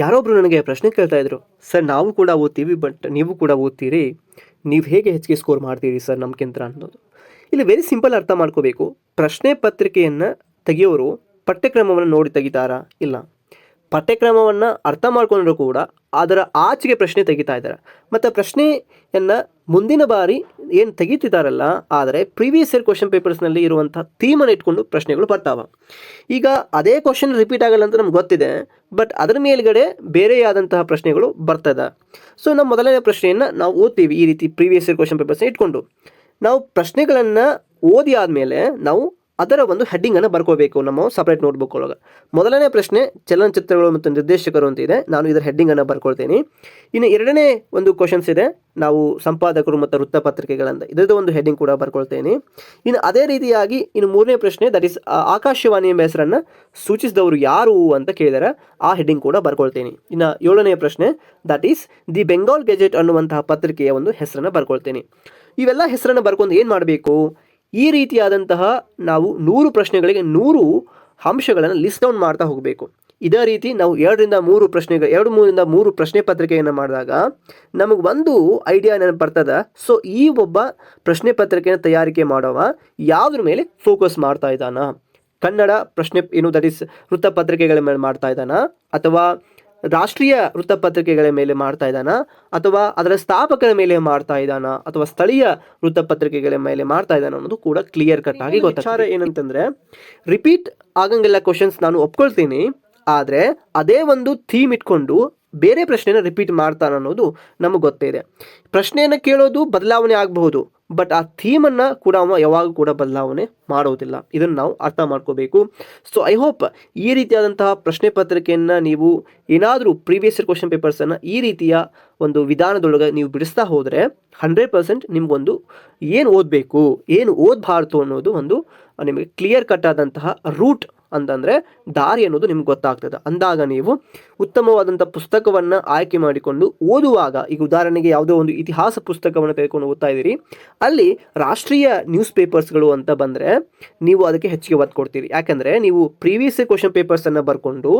ಯಾರೊಬ್ಬರು ನನಗೆ ಪ್ರಶ್ನೆ ಕೇಳ್ತಾ ಇದ್ರು, ಸರ್ ನಾವು ಕೂಡ ಓದ್ತೀವಿ ಬಟ್ ನೀವು ಕೂಡ ಓದ್ತೀರಿ, ನೀವು ಹೇಗೆ ಹೆಚ್ಚಿಗೆ ಸ್ಕೋರ್ ಮಾಡ್ತೀರಿ ಸರ್ ನಮ್ಗಿಂತ ಅನ್ನೋದು. ಇಲ್ಲಿ ವೆರಿ ಸಿಂಪಲ್ ಅರ್ಥ ಮಾಡ್ಕೋಬೇಕು. ಪ್ರಶ್ನೆ ಪತ್ರಿಕೆಯನ್ನು ತೆಗೆಯೋರು ಪಠ್ಯಕ್ರಮವನ್ನು ನೋಡಿ ತೆಗಿತಾರಾ? ಇಲ್ಲ. ಪಠ್ಯಕ್ರಮವನ್ನು ಅರ್ಥ ಮಾಡ್ಕೊಂಡ್ರೂ ಕೂಡ ಅದರ ಆಚೆಗೆ ಪ್ರಶ್ನೆ ತೆಗಿತಾ ಇದ್ದಾರೆ. ಮತ್ತು ಪ್ರಶ್ನೆಯನ್ನು ಮುಂದಿನ ಬಾರಿ ಏನು ತೆಗಿತಿದ್ದಾರಲ್ಲ, ಆದರೆ ಪ್ರೀವಿಯಸ್ ಇಯರ್ ಕ್ವಶನ್ ಪೇಪರ್ಸ್ನಲ್ಲಿ ಇರುವಂಥ ಥೀಮನ್ನು ಇಟ್ಕೊಂಡು ಪ್ರಶ್ನೆಗಳು ಬರ್ತಾವೆ. ಈಗ ಅದೇ ಕ್ವಶನ್ ರಿಪೀಟ್ ಆಗಲ್ಲ ಅಂತ ನಮ್ಗೆ ಗೊತ್ತಿದೆ, ಬಟ್ ಅದರ ಮೇಲ್ಗಡೆ ಬೇರೆಯಾದಂತಹ ಪ್ರಶ್ನೆಗಳು ಬರ್ತದೆ. ಸೊ ನಮ್ಮ ಮೊದಲನೇ ಪ್ರಶ್ನೆಯನ್ನು ನಾವು ಓದ್ತೀವಿ ಈ ರೀತಿ ಪ್ರೀವಿಯಸ್ ಇಯರ್ ಕ್ವಶನ್ ಪೇಪರ್ಸ್ನ ಇಟ್ಕೊಂಡು. ನಾವು ಪ್ರಶ್ನೆಗಳನ್ನು ಓದಿ ಆದಮೇಲೆ ನಾವು ಅದರ ಒಂದು ಹೆಡ್ಡಿಂಗನ್ನು ಬರ್ಕೋಬೇಕು ನಮ್ಮ ಸಪ್ರೇಟ್ ನೋಟ್ಬುಕ್ ಒಳಗೆ. ಮೊದಲನೇ ಪ್ರಶ್ನೆ ಚಲನಚಿತ್ರಗಳು ಮತ್ತು ನಿರ್ದೇಶಕರು ಅಂತ ಇದೆ, ನಾನು ಇದರ ಹೆಡ್ಡಿಂಗನ್ನು ಬರ್ಕೊಳ್ತೀನಿ. ಇನ್ನು ಎರಡನೇ ಒಂದು ಕ್ವಶನ್ಸ್ ಇದೆ, ನಾವು ಸಂಪಾದಕರು ಮತ್ತು ವೃತ್ತಪತ್ರಿಕೆಗಳಿಂದ, ಇದರದ್ದು ಒಂದು ಹೆಡ್ಡಿಂಗ್ ಕೂಡ ಬರ್ಕೊಳ್ತೇನೆ. ಇನ್ನು ಅದೇ ರೀತಿಯಾಗಿ ಇನ್ನು ಮೂರನೇ ಪ್ರಶ್ನೆ, ದಟ್ ಈಸ್ ಆಕಾಶವಾಣಿ ಎಂಬ ಹೆಸರನ್ನು ಸೂಚಿಸಿದವರು ಯಾರು ಅಂತ ಕೇಳಿದರೆ ಆ ಹೆಡ್ಡಿಂಗ್ ಕೂಡ ಬರ್ಕೊಳ್ತೇನೆ. ಇನ್ನು ಏಳನೇ ಪ್ರಶ್ನೆ, that is the Bengal gazette ಅನ್ನುವಂತಹ ಪತ್ರಿಕೆಯ ಒಂದು ಹೆಸರನ್ನು ಬರ್ಕೊಳ್ತೇನೆ. ಇವೆಲ್ಲ ಹೆಸರನ್ನು ಬರ್ಕೊಂಡು ಏನು ಮಾಡಬೇಕು, ಈ ರೀತಿಯಾದಂತಹ ನಾವು 100 ಪ್ರಶ್ನೆಗಳಿಗೆ 100 ಅಂಶಗಳನ್ನು ಲಿಸ್ಟ್ ಡೌನ್ ಮಾಡ್ತಾ ಹೋಗಬೇಕು. ಇದೇ ರೀತಿ ನಾವು 2-3 ಪ್ರಶ್ನೆ ಪತ್ರಿಕೆಯನ್ನು ಮಾಡಿದಾಗ ನಮಗೆ ಒಂದು ಐಡಿಯಾ ನೆನಪು ಬರ್ತದೆ. ಸೊ ಈ ಒಬ್ಬ ಪ್ರಶ್ನೆ ಪತ್ರಿಕೆಯನ್ನು ತಯಾರಿಕೆ ಮಾಡುವ ಯಾವುದ್ರ ಮೇಲೆ ಫೋಕಸ್ ಮಾಡ್ತಾ ಇದ್ದಾನ, ಕನ್ನಡ ಪ್ರಶ್ನೆ ದಟ್ ಈಸ್ ವೃತ್ತಪತ್ರಿಕೆಗಳ ಮೇಲೆ ಮಾಡ್ತಾ ಇದ್ದಾನ, ಅಥವಾ ರಾಷ್ಟ್ರೀಯ ವೃತ್ತಪತ್ರಿಕೆಗಳ ಮೇಲೆ ಮಾಡ್ತಾ ಇದ್ದಾನ, ಅಥವಾ ಅದರ ಸ್ಥಾಪಕರ ಮೇಲೆ ಮಾಡ್ತಾ ಇದ್ದಾನ, ಅಥವಾ ಸ್ಥಳೀಯ ವೃತ್ತಪತ್ರಿಕೆಗಳ ಮೇಲೆ ಮಾಡ್ತಾ ಇದ್ದಾನ ಅನ್ನೋದು ಕೂಡ ಕ್ಲಿಯರ್ ಕಟ್ ಆಗಿ ಗೊತ್ತಾಗ್ತದೆ. ಏನಂತಂದರೆ ರಿಪೀಟ್ ಆಗಂಗಿಲ್ಲ ಕ್ವಶನ್ಸ್, ನಾನು ಒಪ್ಕೊಳ್ತೀನಿ, ಆದರೆ ಅದೇ ಒಂದು ಥೀಮ್ ಇಟ್ಕೊಂಡು ಬೇರೆ ಪ್ರಶ್ನೆನ ರಿಪೀಟ್ ಮಾಡ್ತಾನೆ ಅನ್ನೋದು ನಮಗೆ ಗೊತ್ತೇ ಇದೆ. ಪ್ರಶ್ನೆಯನ್ನು ಕೇಳೋದು ಬದಲಾವಣೆ ಆಗಬಹುದು, ಬಟ್ ಆ ಥೀಮನ್ನು ಕೂಡ ಯಾವಾಗೂ ಕೂಡ ಬದಲಾವಣೆ ಮಾಡೋದಿಲ್ಲ. ಇದನ್ನು ನಾವು ಅರ್ಥ ಮಾಡ್ಕೋಬೇಕು. ಸೊ ಐ ಹೋಪ್ ಈ ರೀತಿಯಾದಂತಹ ಪ್ರಶ್ನೆ ಪತ್ರಿಕೆಯನ್ನು ನೀವು ಏನಾದರೂ ಪ್ರೀವಿಯಸ್ ಇಯರ್ ಕ್ವಶನ್ ಪೇಪರ್ಸನ್ನು ಈ ರೀತಿಯ ಒಂದು ವಿಧಾನದೊಳಗೆ ನೀವು ಬಿಡಿಸ್ತಾ ಹೋದರೆ 100% ನಿಮಗೊಂದು ಏನು ಓದಬೇಕು, ಏನು ಓದಬಾರ್ದು ಅನ್ನೋದು ಒಂದು ನಿಮಗೆ ಕ್ಲಿಯರ್ ಕಟ್ ಆದಂತಹ ರೂಟ್ ಅಂತಂದರೆ ದಾರಿ ಅನ್ನೋದು ನಿಮ್ಗೆ ಗೊತ್ತಾಗ್ತದೆ. ಅಂದಾಗ ನೀವು ಉತ್ತಮವಾದಂಥ ಪುಸ್ತಕವನ್ನು ಆಯ್ಕೆ ಮಾಡಿಕೊಂಡು ಓದುವಾಗ, ಈಗ ಉದಾಹರಣೆಗೆ ಯಾವುದೋ ಒಂದು ಇತಿಹಾಸ ಪುಸ್ತಕವನ್ನು ತೆಗೆದುಕೊಂಡು ಓದ್ತಾ ಇದ್ದೀರಿ, ಅಲ್ಲಿ ರಾಷ್ಟ್ರೀಯ ನ್ಯೂಸ್ ಪೇಪರ್ಸ್ಗಳು ಅಂತ ಬಂದರೆ ನೀವು ಅದಕ್ಕೆ ಹೆಚ್ಚಿಗೆ ಒತ್ತು ಕೊಡ್ತೀರಿ. ಯಾಕೆಂದರೆ ನೀವು ಪ್ರೀವಿಯಸ್ ಕ್ವಶನ್ ಪೇಪರ್ಸನ್ನು ಬರ್ಕೊಂಡು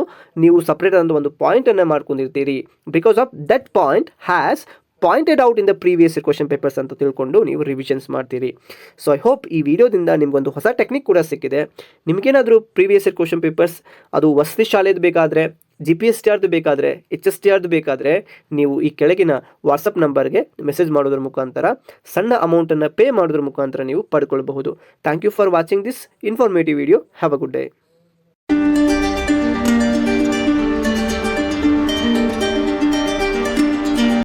ನೀವು ಸಪ್ರೇಟ್ ಆದ ಒಂದು ಪಾಯಿಂಟನ್ನು ಮಾಡ್ಕೊಂಡಿರ್ತೀರಿ. Because of that point has pointed out in the previous question papers ಅಂತ ತಿಳ್ಕೊಂಡು ನೀವು ರಿವಿಷನ್ಸ್ ಮಾಡ್ತೀರಿ. ಸೊ ಐ ಹೋಪ್ ಈ ವಿಡಿಯೋದಿಂದ ನಿಮಗೊಂದು ಹೊಸ ಟೆಕ್ನಿಕ್ ಕೂಡ ಸಿಕ್ಕಿದೆ. ನಿಮಗೇನಾದರೂ ಪ್ರೀವಿಯಸ್ ಇಯರ್ ಕ್ವಶನ್ ಪೇಪರ್ಸ್ ಅದು ವಸತಿ ಶಾಲೆದು ಬೇಕಾದರೆ, GPSTRದು ಬೇಕಾದರೆ, HSTRದು ಬೇಕಾದರೆ ನೀವು ಈ ಕೆಳಗಿನ ವಾಟ್ಸಪ್ ನಂಬರ್ಗೆ ಮೆಸೇಜ್ ಮಾಡೋದ್ರ ಮುಖಾಂತರ ಸಣ್ಣ ಅಮೌಂಟನ್ನು ಪೇ ಮಾಡೋದ್ರ ಮುಖಾಂತರ ನೀವು ಪಡ್ಕೊಳ್ಬಹುದು. Thank you for watching this informative video. Have a good day.